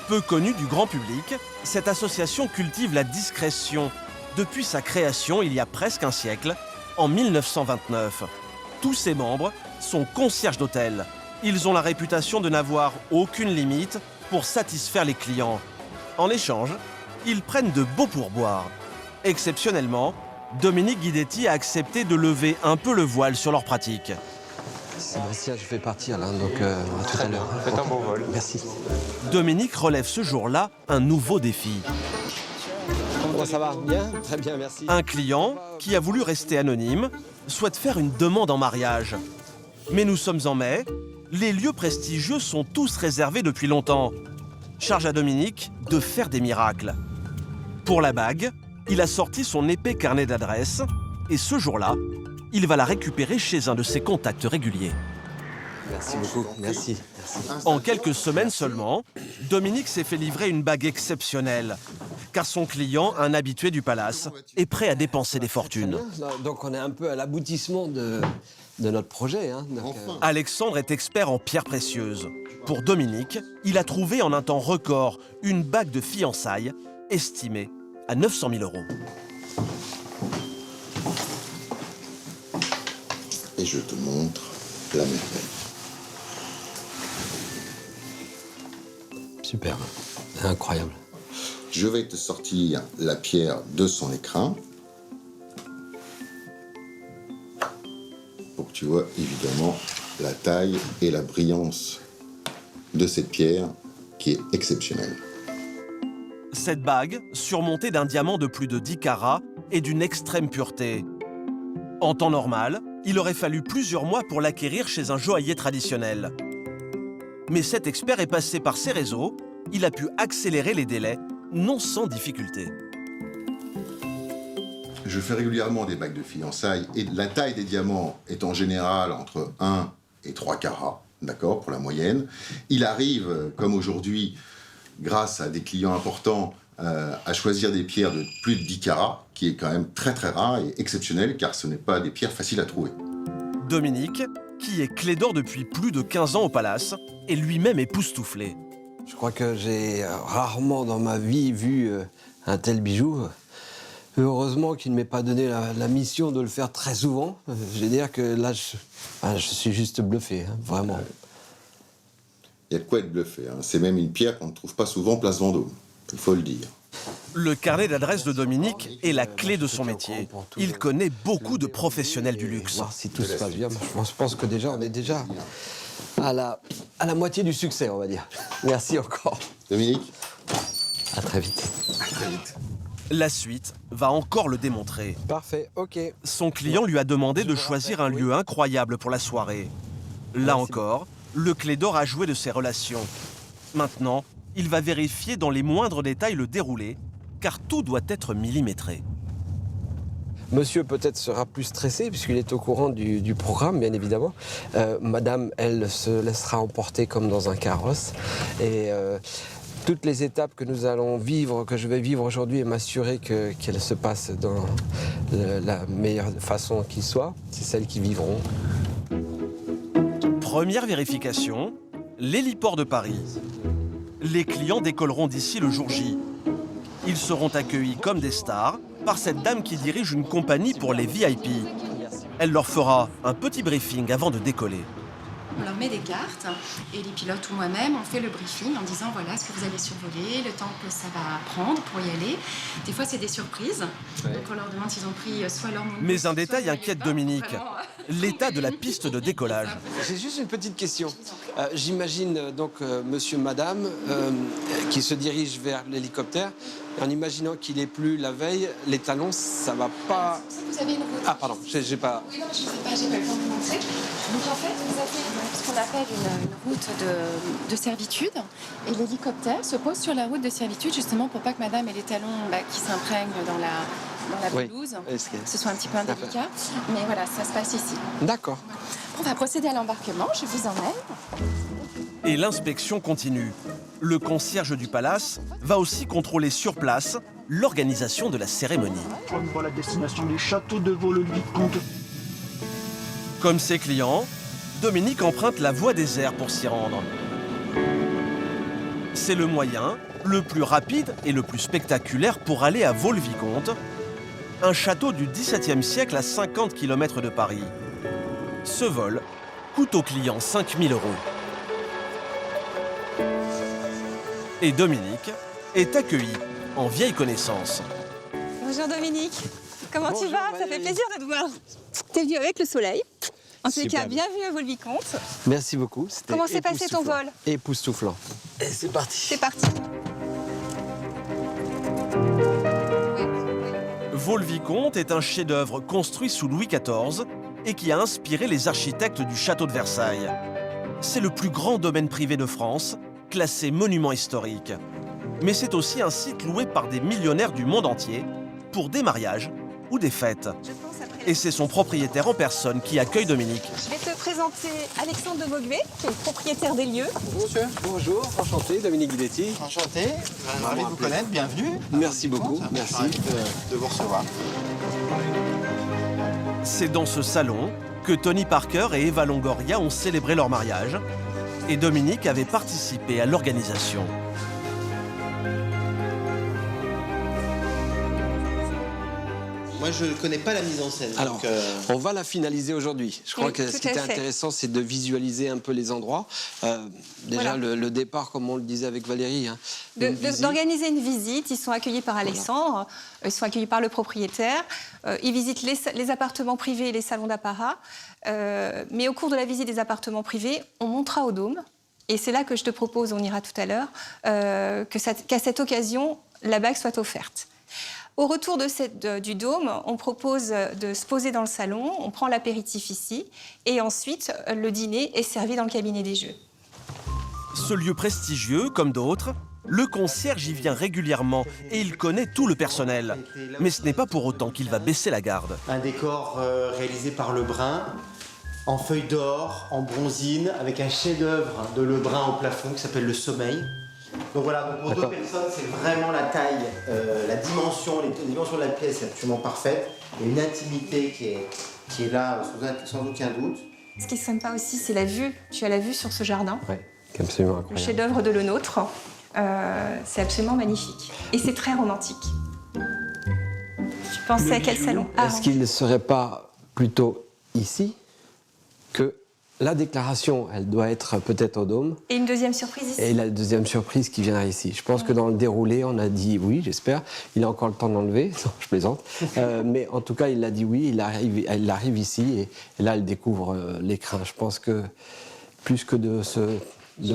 Peu connues du grand public, cette association cultive la discrétion depuis sa création il y a presque un siècle, en 1929. Tous ses membres sont concierges d'hôtel. Ils ont la réputation de n'avoir aucune limite pour satisfaire les clients. En échange, ils prennent de beaux pourboires. Exceptionnellement, Dominique Guidetti a accepté de lever un peu le voile sur leur pratique. Sébastien, je vais partir là, donc à tout à l'heure. Faites un bon vol. Merci. Dominique relève ce jour-là un nouveau défi. Comment ça va? Bien? Très bien, merci. Un client, qui a voulu rester anonyme, souhaite faire une demande en mariage. Mais nous sommes en mai, les lieux prestigieux sont tous réservés depuis longtemps. Charge à Dominique de faire des miracles. Pour la bague, il a sorti son épais carnet d'adresses et ce jour-là, il va la récupérer chez un de ses contacts réguliers. Merci beaucoup, merci. En quelques semaines seulement, Dominique s'est fait livrer une bague exceptionnelle, car son client, un habitué du palace, est prêt à dépenser des fortunes. Donc on est un peu à l'aboutissement de notre projet. Hein. Donc, Alexandre est expert en pierres précieuses. Pour Dominique, il a trouvé en un temps record une bague de fiançailles estimée à 900 000 €. Et je te montre la merveille. Super, incroyable. Je vais te sortir la pierre de son écrin. Pour que tu vois évidemment la taille et la brillance de cette pierre qui est exceptionnelle. Cette bague, surmontée d'un diamant de plus de 10 carats, est d'une extrême pureté. En temps normal, il aurait fallu plusieurs mois pour l'acquérir chez un joaillier traditionnel. Mais cet expert est passé par ses réseaux, il a pu accélérer les délais, non sans difficulté. Je fais régulièrement des bagues de fiançailles et la taille des diamants est en général entre 1 et 3 carats, d'accord, pour la moyenne. Il arrive, comme aujourd'hui, grâce à des clients importants, à choisir des pierres de plus de 10 carats, qui est quand même très très rare et exceptionnel, car ce n'est pas des pierres faciles à trouver. Dominique, qui est clédor depuis plus de 15 ans au Palace, est lui-même époustouflé. Je crois que j'ai rarement dans ma vie vu un tel bijou. Heureusement qu'il ne m'ait pas donné la mission de le faire très souvent. Je vais dire que là, je suis juste bluffé, hein, vraiment. Il y a de quoi être bluffé. Hein. C'est même une pierre qu'on ne trouve pas souvent place Vendôme, il faut le dire. Le carnet d'adresse de Dominique est la clé de son métier. Il connaît beaucoup de professionnels du luxe. Voir si tout se passe bien. Je pense que déjà, on est déjà à la moitié du succès, on va dire. Merci encore. Dominique ? À très vite. À très vite. La suite va encore le démontrer. Parfait, ok. Son client lui a demandé de choisir un lieu incroyable pour la soirée. Là encore, le clédor a joué de ses relations. Maintenant, il va vérifier dans les moindres détails le déroulé, car tout doit être millimétré. Monsieur peut-être sera plus stressé, puisqu'il est au courant du programme, bien évidemment. Madame, elle se laissera emporter comme dans un carrosse. Et toutes les étapes que nous allons vivre, que je vais vivre aujourd'hui, et m'assurer qu'elles se passent dans la meilleure façon qui soit, c'est celles qui vivront. Première vérification, l'héliport de Paris. Les clients décolleront d'ici le jour J. Ils seront accueillis comme des stars par cette dame qui dirige une compagnie pour les VIP. Elle leur fera un petit briefing avant de décoller. On leur met des cartes et les pilotes ou moi-même, on fait le briefing en disant voilà ce que vous allez survoler, le temps que ça va prendre pour y aller. Des fois, c'est des surprises. Ouais. Donc on leur demande s'ils ont pris soit leur montre. Mais un détail inquiète Dominique, l'état de la piste de décollage. J'ai juste une petite question. J'imagine donc monsieur, madame qui se dirige vers l'hélicoptère. En imaginant qu'il n'est plus la veille, les talons, ça va pas... Vous avez une route. Ah, pardon, j'ai pas... Oui, non, je sais pas, j'ai pas le temps de vous montrer. Donc en fait, vous avez ce qu'on appelle une route de servitude. Et l'hélicoptère se pose sur la route de servitude, justement pour pas que madame ait les talons qui s'imprègnent dans la pelouse. Oui, ce soit un petit peu indélicat. Mais voilà, ça se passe ici. D'accord. On va procéder à l'embarquement, je vous emmène. Et l'inspection continue. Le concierge du palace va aussi contrôler sur place l'organisation de la cérémonie. On voit la destination des châteaux de Vaux-le-Vicomte. Comme ses clients, Dominique emprunte la voie des airs pour s'y rendre. C'est le moyen le plus rapide et le plus spectaculaire pour aller à Vaux-le-Vicomte, un château du XVIIe siècle à 50 km de Paris. Ce vol coûte aux clients 5 000 €. Et Dominique est accueilli en vieille connaissance. Bonjour Dominique, comment tu vas? Ça fait plaisir de te voir. T'es venu avec le soleil. En tous les cas, bienvenue à Vaux-le-Vicomte. Merci beaucoup. Comment s'est passé ton vol? Époustouflant. Et c'est parti. C'est parti. Vaux-le-Vicomte est un chef-d'œuvre construit sous Louis XIV et qui a inspiré les architectes du château de Versailles. C'est le plus grand domaine privé de France, classé monument historique. Mais c'est aussi un site loué par des millionnaires du monde entier pour des mariages ou des fêtes. Et c'est son propriétaire en personne qui accueille Dominique. Je vais te présenter Alexandre de Vogüé, qui est le propriétaire des lieux. Bonjour. Bonjour, enchanté, Dominique Guidetti. Enchanté, ravi de vous connaître, bienvenue. Merci beaucoup, merci. Ravi de vous recevoir. C'est dans ce salon que Tony Parker et Eva Longoria ont célébré leur mariage et Dominique avait participé à l'organisation. Moi, je ne connais pas la mise en scène. Alors, on va la finaliser aujourd'hui. Je crois que ce qui était intéressant, c'est de visualiser un peu les endroits. Déjà, voilà. le départ, comme on le disait avec Valérie. Hein, d'organiser une visite. Ils sont accueillis par Alexandre, voilà. Ils sont accueillis par le propriétaire. Ils visitent les appartements privés et les salons d'apparat. Mais au cours de la visite des appartements privés, on montera au dôme. Et c'est là que je te propose, on ira tout à l'heure, qu'à cette occasion, la bague soit offerte. Au retour du dôme, on propose de se poser dans le salon, on prend l'apéritif ici, et ensuite, le dîner est servi dans le cabinet des jeux. Ce lieu prestigieux, comme d'autres, le concierge y vient régulièrement et il connaît tout le personnel. Mais ce n'est pas pour autant qu'il va baisser la garde. Un décor réalisé par Lebrun, en feuilles d'or, en bronzine, avec un chef-d'œuvre de Lebrun au plafond qui s'appelle Le Sommeil. Donc voilà, donc pour deux personnes, c'est vraiment la taille, la dimension, les dimensions de la pièce est absolument parfaite. Il y a une intimité qui est là sans aucun doute. Ce qui ne sonne pas aussi, c'est la vue. Tu as la vue sur ce jardin. Ouais, c'est absolument Le incroyable. chef-d'œuvre de Le Nôtre. C'est absolument magnifique. Et c'est très romantique. Tu pensais à quel salon? Est-ce qu'il ne serait pas plutôt ici que la déclaration, elle doit être peut-être au Dôme, Et une deuxième surprise ici. et la deuxième surprise qui viendra ici. Je pense que dans le déroulé, on a dit oui, j'espère. Il a encore le temps d'enlever, non, je plaisante. Mais en tout cas, il a dit oui, il arrive ici, et là, elle découvre l'écrin. Je pense que plus que de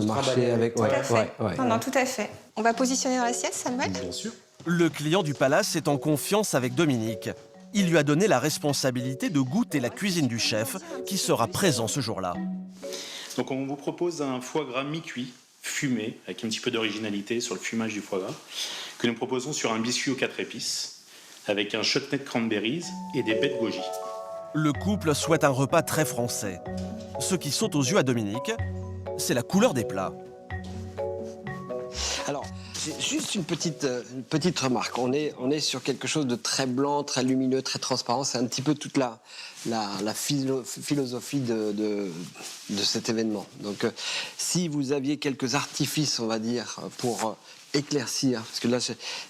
marcher avec... Tout à fait. Non, tout à fait. On va positionner dans l'assiette, Samuel? Bien sûr. Le client du palace est en confiance avec Dominique. Il lui a donné la responsabilité de goûter la cuisine du chef qui sera présent ce jour-là. Donc on vous propose un foie gras mi-cuit, fumé, avec un petit peu d'originalité sur le fumage du foie gras, que nous proposons sur un biscuit aux 4 épices, avec un chutney de cranberries et des baies de goji. Le couple souhaite un repas très français. Ce qui saute aux yeux à Dominique, c'est la couleur des plats. Alors, c'est juste une petite remarque. On est sur quelque chose de très blanc, très lumineux, très transparent. C'est un petit peu toute la philosophie de cet événement. Donc, si vous aviez quelques artifices, on va dire, pour éclaircir, parce que là,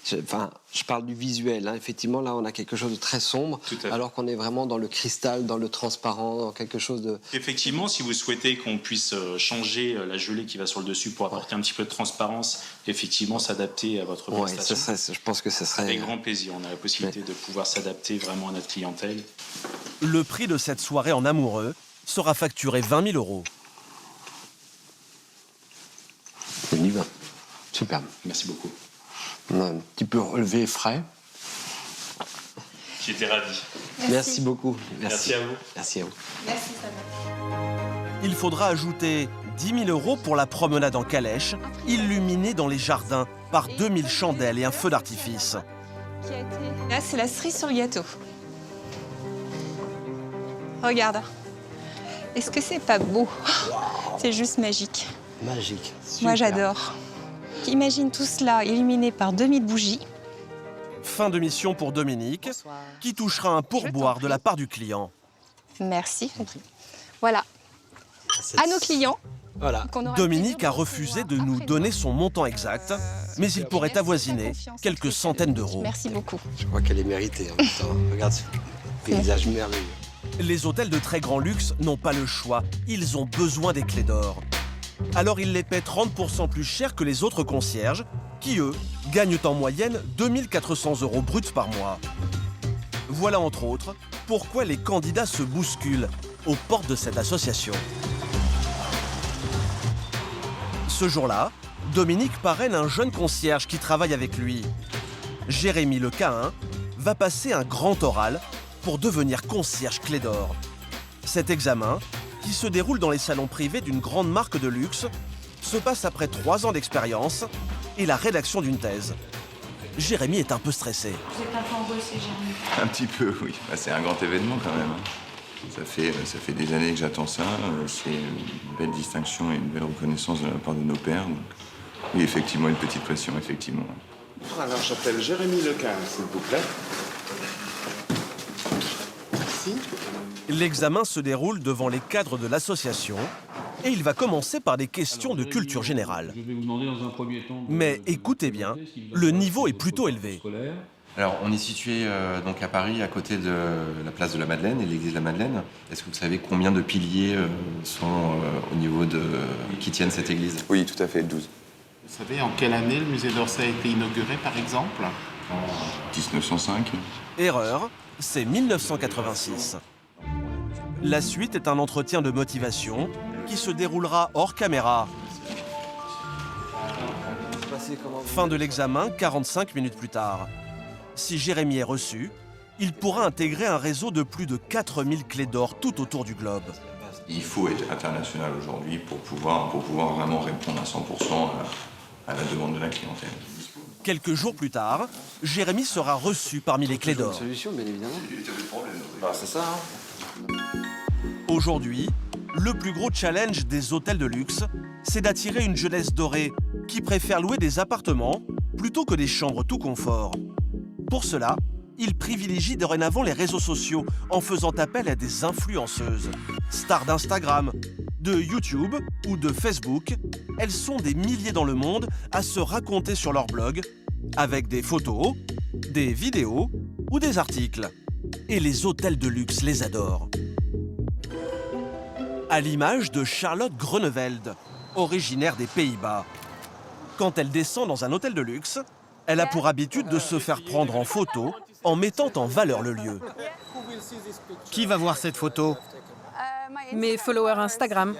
je parle du visuel. Hein. Effectivement, là, on a quelque chose de très sombre, alors qu'on est vraiment dans le cristal, dans le transparent, dans quelque chose de... Effectivement, si vous souhaitez qu'on puisse changer la gelée qui va sur le dessus pour apporter un petit peu de transparence, effectivement, s'adapter à votre prestation. Je pense que ce serait... Avec grand plaisir. On a la possibilité de pouvoir s'adapter vraiment à notre clientèle. Le prix de cette soirée en amoureux sera facturé 20 000 €. C'est divin. Superbe. Merci beaucoup. Un petit peu relevé, frais. J'étais ravi. Merci beaucoup. Merci à vous. Merci à vous. Merci, Samuel. Il faudra ajouter 10 000 € pour la promenade en calèche, illuminée dans les jardins par 2000 chandelles et un feu d'artifice. Là, c'est la cerise sur le gâteau. Regarde. Est-ce que c'est pas beau? C'est juste magique. Magique. Moi, j'adore. Imagine tout cela illuminé par 2000 bougies. Fin de mission pour Dominique, qui touchera un pourboire de la part du client. Merci. Voilà. À nos clients. Voilà. Dominique a refusé de nous donner son montant exact, mais il pourrait avoisiner quelques centaines d'euros. Merci beaucoup. Je crois qu'elle est méritée en même temps. Regarde ce paysage merveilleux. Les hôtels de très grand luxe n'ont pas le choix. Ils ont besoin des clés d'or. Alors ils les paient 30% plus cher que les autres concierges, qui eux gagnent en moyenne 2400 € bruts par mois. Voilà entre autres pourquoi les candidats se bousculent aux portes de cette association. Ce jour-là, Dominique parraine un jeune concierge qui travaille avec lui. Jérémy Le Cahin va passer un grand oral pour devenir concierge clé d'or. Cet examen, qui se déroule dans les salons privés d'une grande marque de luxe, se passe après 3 ans d'expérience et la rédaction d'une thèse. Jérémy est un peu stressé. Vous êtes un peu angoissé, Jérémy? Un petit peu, oui. Bah, c'est un grand événement quand même. Ça fait des années que j'attends ça. C'est une belle distinction et une belle reconnaissance de la part de nos pairs. Donc, oui, effectivement, une petite pression, effectivement. Alors, j'appelle Jérémy Lecain, s'il vous plaît. Merci. L'examen se déroule devant les cadres de l'association et il va commencer par des questions de culture générale. Mais écoutez bien, le niveau est plutôt élevé. Alors, on est situé donc à Paris, à côté de la place de la Madeleine et l'église de la Madeleine. Est-ce que vous savez combien de piliers sont au niveau qui tiennent cette église? Oui, tout à fait, 12. Vous savez en quelle année le musée d'Orsay a été inauguré, par exemple? En 1905. Erreur, c'est 1986. La suite est un entretien de motivation qui se déroulera hors caméra. Fin de l'examen, 45 minutes plus tard. Si Jérémy est reçu, il pourra intégrer un réseau de plus de 4000 clés d'or tout autour du globe. Il faut être international aujourd'hui pour pouvoir vraiment répondre à 100% à la demande de la clientèle. Quelques jours plus tard, Jérémy sera reçu parmi les clés d'or. Solution, bien évidemment. C'est ça, Aujourd'hui, le plus gros challenge des hôtels de luxe, c'est d'attirer une jeunesse dorée qui préfère louer des appartements plutôt que des chambres tout confort. Pour cela, il privilégie dorénavant les réseaux sociaux en faisant appel à des influenceuses. Stars d'Instagram, de YouTube ou de Facebook, elles sont des milliers dans le monde à se raconter sur leur blog avec des photos, des vidéos ou des articles. Et les hôtels de luxe les adorent. À l'image de Charlotte Groeneveld, originaire des Pays-Bas. Quand elle descend dans un hôtel de luxe, elle a pour habitude de se faire prendre en photo en mettant en valeur le lieu. Qui va voir cette photo? Mes followers Instagram.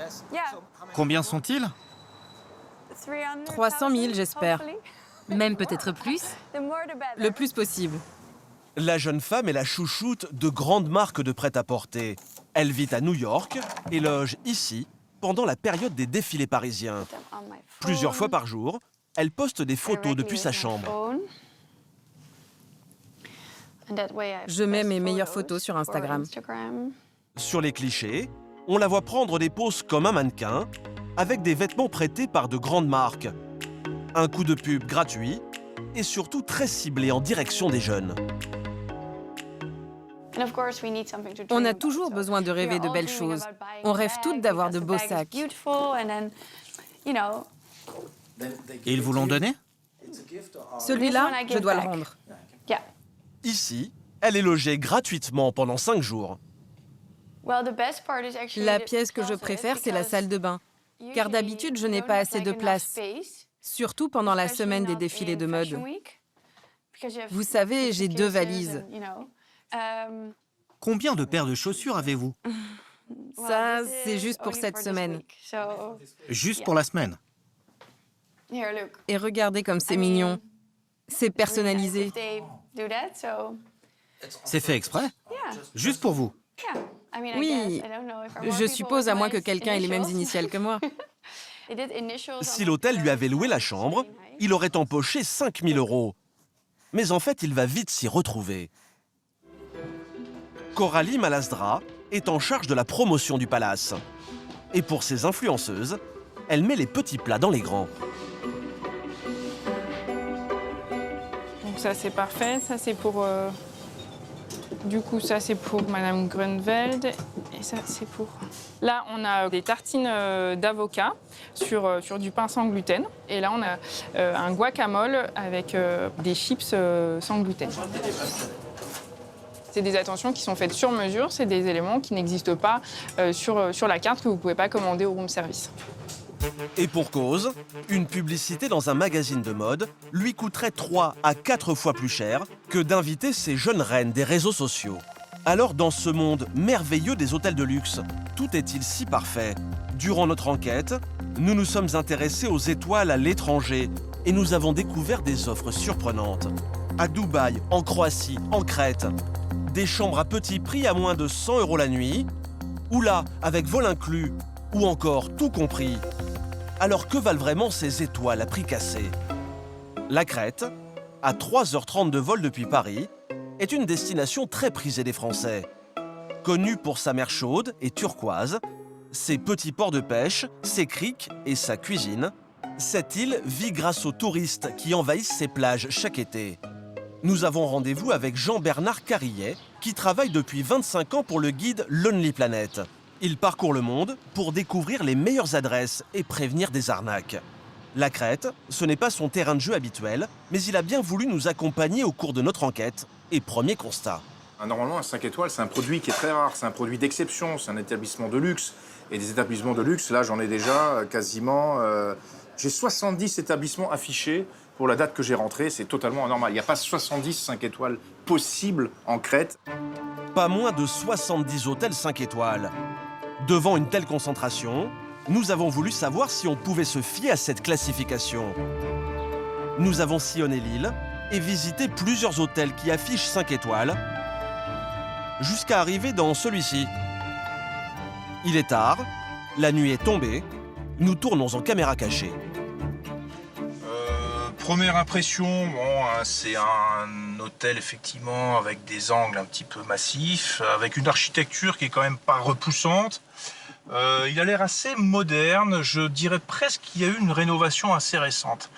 Combien sont-ils? 300 000, j'espère. Même peut-être plus. Le plus possible. La jeune femme est la chouchoute de grandes marques de prêt-à-porter. Elle vit à New York et loge ici pendant la période des défilés parisiens. Plusieurs fois par jour, elle poste des photos depuis sa chambre. Je mets mes meilleures photos sur Instagram. Sur les clichés, on la voit prendre des poses comme un mannequin, avec des vêtements prêtés par de grandes marques. Un coup de pub gratuit et surtout très ciblé en direction des jeunes. On a toujours besoin de rêver de belles choses. On rêve toutes d'avoir de beaux sacs. Et ils vous l'ont donné? Celui-là, je dois le rendre. Ici, elle est logée gratuitement pendant 5 jours. La pièce que je préfère, c'est la salle de bain. Car d'habitude, je n'ai pas assez de place. Surtout pendant la semaine des défilés de mode. Vous savez, j'ai 2 valises. Combien de paires de chaussures avez-vous? Ça, c'est juste pour cette semaine. Juste pour la semaine? Et regardez comme c'est mignon. C'est personnalisé. C'est fait exprès? Juste pour vous? Oui, je suppose à moins que quelqu'un ait les mêmes initiales que moi. Si l'hôtel lui avait loué la chambre, il aurait empoché 5 000 €. Mais en fait, il va vite s'y retrouver. Coralie Malasdra est en charge de la promotion du palace. Et pour ses influenceuses, elle met les petits plats dans les grands. Donc ça c'est parfait, ça c'est pour... Du coup ça c'est pour Madame Groeneveld et ça c'est pour... Là on a des tartines d'avocat sur du pain sans gluten et là on a un guacamole avec des chips sans gluten. C'est des attentions qui sont faites sur mesure, c'est des éléments qui n'existent pas sur la carte que vous ne pouvez pas commander au room service. Et pour cause, une publicité dans un magazine de mode lui coûterait 3 à 4 fois plus cher que d'inviter ces jeunes reines des réseaux sociaux. Alors dans ce monde merveilleux des hôtels de luxe, tout est-il si parfait? Durant notre enquête, nous nous sommes intéressés aux étoiles à l'étranger et nous avons découvert des offres surprenantes. À Dubaï, en Croatie, en Crète, des chambres à petit prix à moins de 100 € la nuit, ou là, avec vol inclus, ou encore tout compris. Alors que valent vraiment ces étoiles à prix cassé? La Crète, à 3h30 de vol depuis Paris, est une destination très prisée des Français. Connue pour sa mer chaude et turquoise, ses petits ports de pêche, ses criques et sa cuisine, cette île vit grâce aux touristes qui envahissent ses plages chaque été. Nous avons rendez-vous avec Jean-Bernard Carillet, qui travaille depuis 25 ans pour le guide Lonely Planet. Il parcourt le monde pour découvrir les meilleures adresses et prévenir des arnaques. La Crète, ce n'est pas son terrain de jeu habituel, mais il a bien voulu nous accompagner au cours de notre enquête. Et premier constat. Normalement, un 5 étoiles, c'est un produit qui est très rare, c'est un produit d'exception, c'est un établissement de luxe. Et des établissements de luxe, là, j'en ai déjà quasiment... J'ai 70 établissements affichés pour la date que j'ai rentrée, c'est totalement anormal. Il n'y a pas 70 5 étoiles possibles en Crète. Pas moins de 70 hôtels 5 étoiles. Devant une telle concentration, nous avons voulu savoir si on pouvait se fier à cette classification. Nous avons sillonné l'île et visité plusieurs hôtels qui affichent 5 étoiles, jusqu'à arriver dans celui-ci. Il est tard, la nuit est tombée, nous tournons en caméra cachée. Première impression, bon, c'est un hôtel effectivement avec des angles un petit peu massifs, avec une architecture qui est quand même pas repoussante. Il a l'air assez moderne, je dirais presque qu'il y a eu une rénovation assez récente.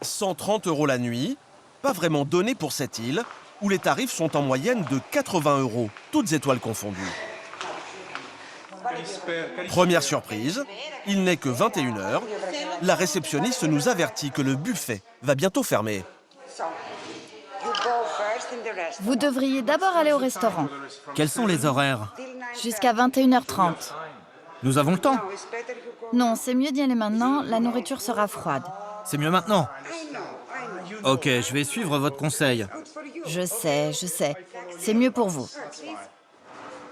130 € la nuit, pas vraiment donné pour cette île, où les tarifs sont en moyenne de 80 €, toutes étoiles confondues. Première surprise, il n'est que 21 h. La réceptionniste nous avertit que le buffet va bientôt fermer. Vous devriez d'abord aller au restaurant. Quels sont les horaires? Jusqu'à 21h30. Nous avons le temps. Non, c'est mieux d'y aller maintenant, la nourriture sera froide. C'est mieux maintenant. Ok, je vais suivre votre conseil. Je sais. C'est mieux pour vous.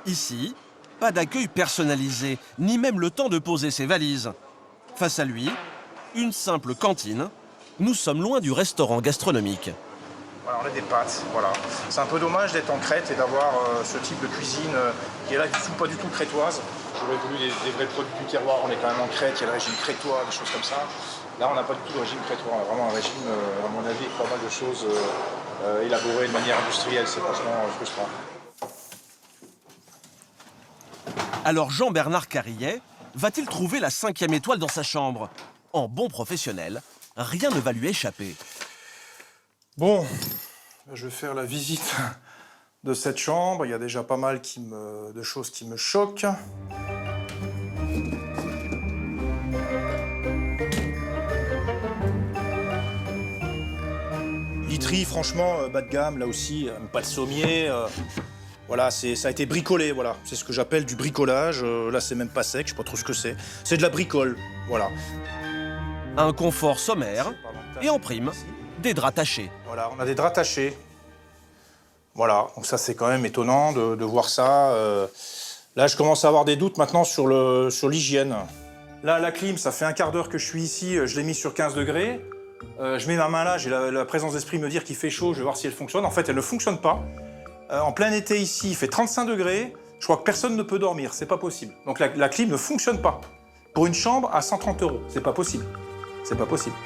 Ici, pas d'accueil personnalisé, ni même le temps de poser ses valises. Face à lui, une simple cantine. Nous sommes loin du restaurant gastronomique. Voilà, on a des pâtes, voilà. C'est un peu dommage d'être en Crète et d'avoir ce type de cuisine qui est là, qui ne pas du tout crétoise. J'aurais voulu des vrais produits du terroir, on est quand même en Crète, il y a le régime crétois, des choses comme ça. Là, on n'a pas du tout de régime crétois, on a vraiment un régime, à mon avis, avec pas mal de choses élaborées de manière industrielle, c'est franchement frustrant. Alors Jean-Bernard Carillet va-t-il trouver la 5e étoile dans sa chambre? En bon professionnel, rien ne va lui échapper. Bon, je vais faire la visite de cette chambre. Il y a déjà pas mal de choses qui me choquent. Literie, franchement, bas de gamme, là aussi, pas de sommier. Voilà, ça a été bricolé, voilà. C'est ce que j'appelle du bricolage. Là, c'est même pas sec, je sais pas trop ce que c'est. C'est de la bricole, voilà. Un confort sommaire et en prime, des draps tachés. Voilà, on a des draps tachés. Voilà, donc ça c'est quand même étonnant de voir ça. Là, je commence à avoir des doutes maintenant sur l'hygiène. Là, la clim, ça fait un quart d'heure que je suis ici, je l'ai mis sur 15 degrés. Je mets ma main là, j'ai la présence d'esprit me dire qu'il fait chaud, je vais voir si elle fonctionne. En fait, elle ne fonctionne pas. En plein été ici, il fait 35 degrés. Je crois que personne ne peut dormir, c'est pas possible. Donc la clim ne fonctionne pas. Pour une chambre à 130 €, c'est pas possible. C'est pas possible.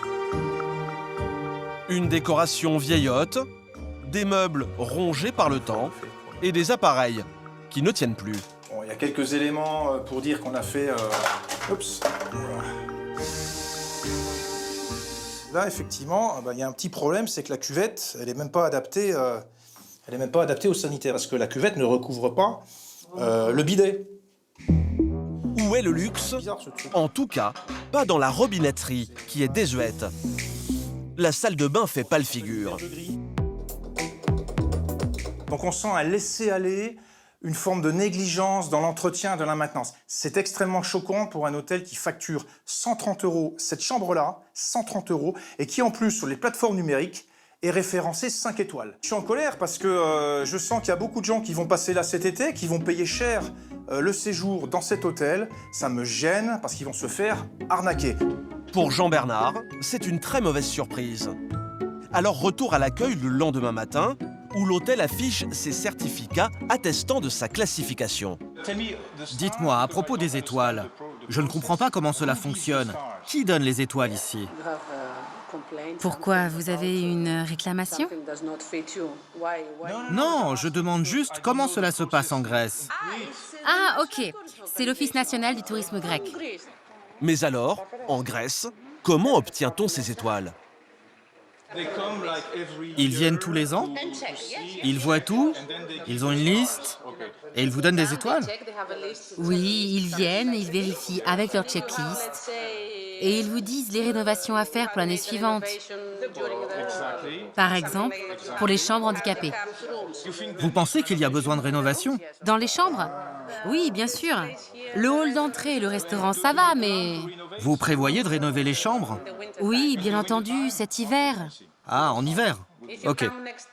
Une décoration vieillotte, des meubles rongés par le temps et des appareils qui ne tiennent plus. Bon, il y a quelques éléments pour dire qu'on a fait... Oups. Là, effectivement, il y a un petit problème, c'est que la cuvette, elle n'est même pas adaptée, au sanitaire, parce que la cuvette ne recouvre pas le bidet. Où est le luxe? En tout cas, pas dans la robinetterie, qui est désuète. La salle de bain fait pâle figure. Donc on sent un laisser-aller, une forme de négligence dans l'entretien de la maintenance. C'est extrêmement choquant pour un hôtel qui facture 130 €, cette chambre-là, 130 €, et qui en plus, sur les plateformes numériques, est référencé 5 étoiles. Je suis en colère parce que je sens qu'il y a beaucoup de gens qui vont passer là cet été, qui vont payer cher le séjour dans cet hôtel. Ça me gêne parce qu'ils vont se faire arnaquer. Pour Jean-Bernard, c'est une très mauvaise surprise. Alors retour à l'accueil le lendemain matin, où l'hôtel affiche ses certificats attestant de sa classification. Dites-moi, à propos des étoiles, je ne comprends pas comment cela fonctionne. Qui donne les étoiles ici? Pourquoi? Vous avez une réclamation? Non, je demande juste comment cela se passe en Grèce. Ah, ok. C'est l'Office national du tourisme grec. Mais alors, en Grèce, comment obtient-on ces étoiles? Ils viennent tous les ans? Ils voient tout? Ils ont une liste? Et ils vous donnent des étoiles? Oui, ils viennent, ils vérifient avec leur checklist. Et ils vous disent les rénovations à faire pour l'année suivante. Par exemple, pour les chambres handicapées. Vous pensez qu'il y a besoin de rénovation? Dans les chambres? Oui, bien sûr. Le hall d'entrée et le restaurant, ça va, mais... Vous prévoyez de rénover les chambres? Oui, bien entendu, cet hiver. Ah, en hiver? Ok.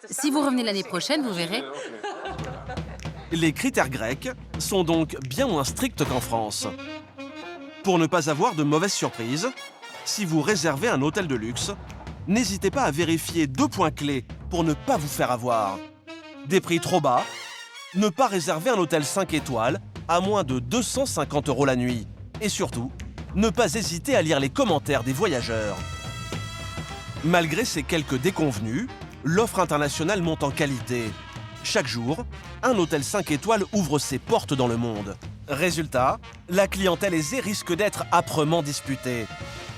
Si vous revenez l'année prochaine, vous verrez. Les critères grecs sont donc bien moins stricts qu'en France. Pour ne pas avoir de mauvaises surprises, si vous réservez un hôtel de luxe, n'hésitez pas à vérifier 2 points clés pour ne pas vous faire avoir. Des prix trop bas, ne pas réserver un hôtel 5 étoiles à moins de 250 € la nuit. Et surtout, ne pas hésiter à lire les commentaires des voyageurs. Malgré ces quelques déconvenues, l'offre internationale monte en qualité. Chaque jour, un hôtel 5 étoiles ouvre ses portes dans le monde. Résultat, la clientèle aisée risque d'être âprement disputée.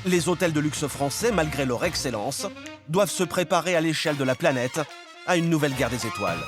Les hôtels de luxe français, malgré leur excellence, doivent se préparer à l'échelle de la planète à une nouvelle guerre des étoiles.